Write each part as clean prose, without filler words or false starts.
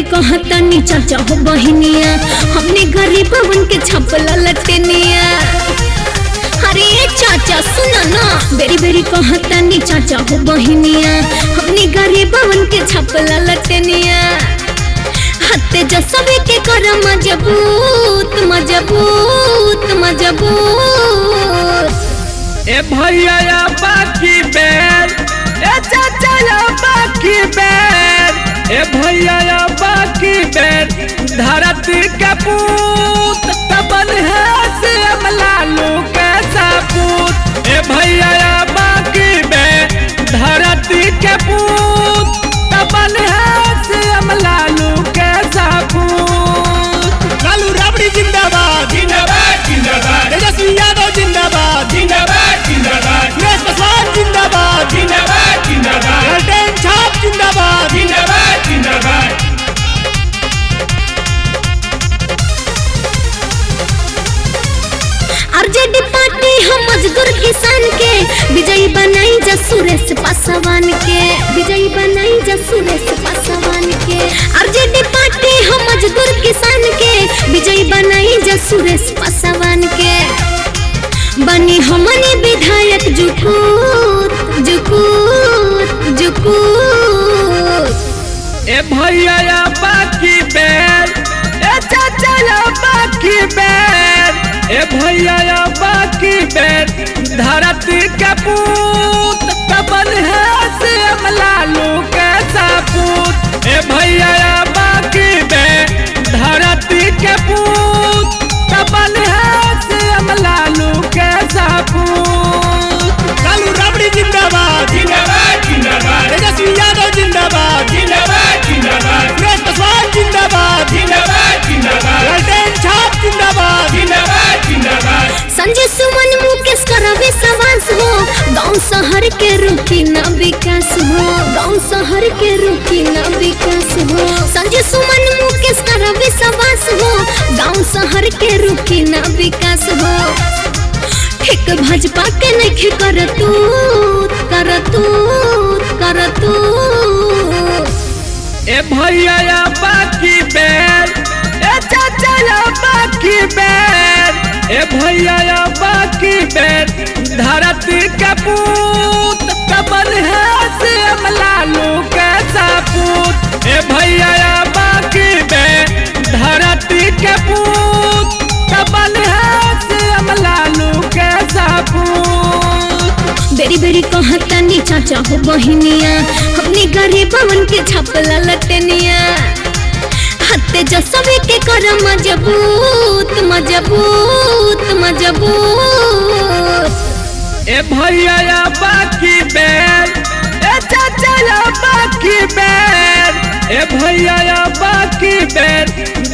कहतानी चाचा हो बहनिया, हमने गरीबवन के छपला लटनिया। अरे चाचा सुना ना, बेरी बेरी कहतानी चाचा हो बहनिया, हमने गरीबवन के छपला लटनिया। हत्ते जसवे के कर मजबूत मजबूत मजबूत। ए भैया या बाकी बेर, ए चाचा या बाकी बेर, ए भैया या बाकी बेर, धरती के पूत तबन है से लालू के सपूत। ए भैया या बाकी बेर, धरती के पूत तबन है से लालू के सपूत। लालू राबड़ी जिंदाबाद जिंदाबाद जिंदाबाद, तेजस्वी यादव जिंदाबाद जिंदाबाद जिंदाबाद, सुरेश पासवान जिंदाबाद जिंदाबाद जिंदाबाद, लालटेन छाप जिंदाबाद जिंदाबाद जिंदाबाद। आरजेडी पार्टी हम मजदूर किसान के विजयी बनाई जा सुरेश पासवान के, विजयी बनाई जा सुरेश पासवान के। आरजेडी पार्टी हम मजदूर किसान के विजयी बनाई जा सुरेश पासवान के। बनी हमने विधायक जुकूत जुकूत जुकूत। ए भैया या बाकी बेर, ए चाचा या बाकी बेर, ए भैया या बाकी बेर, धरती के पूत तबन है से लालू के सपूत। ए भैया या बाकी बेर, धरती के पूत तबन है से लालू के सपूत। लालू राबड़ी जिंदाबाद जिंदाबाद जिंदाबाद, तेजस्वी यादव जिंदाबाद जिंदाबाद जिंदाबाद, सुरेश पासवान जिंदाबाद जिंदाबाद जिंदाबाद, लालटेन छाप जिंदाबाद जिंदाबाद जिंदाबाद। संजय सुमन मुकेश करवे सवास हो, गांव शहर के रुकी न विकास हो, गांव शहर के रुकी न विकास हो। संजय सुमन मुकेश करवे सवास हो, गांव शहर के रुकी न विकास हो। ठीक भाजपा के नहीं करतूत करतूत करतूत। ए भैया या बाकी बेर, ए चाचा या बाकी बेर, ए भैया या बाकी बेर, धरती के पूत तबन है से लालू के सपूत। ए भैया या बाकी बेर, धरती के पूत तबन है से लालू के सपूत। बेरी बेरी कहतानी चाचा हो बहनिया, हमने गरीबवन के छपला लटनिया। हत्ते जसवे के कर मजबूत मजबूत मजबूत। ए भैया या बाकी बेर, ए चाचा या बाकी बेर, ए भैया या बाकी बेर,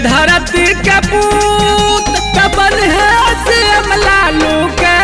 धरती के पूत तबन है से लालू के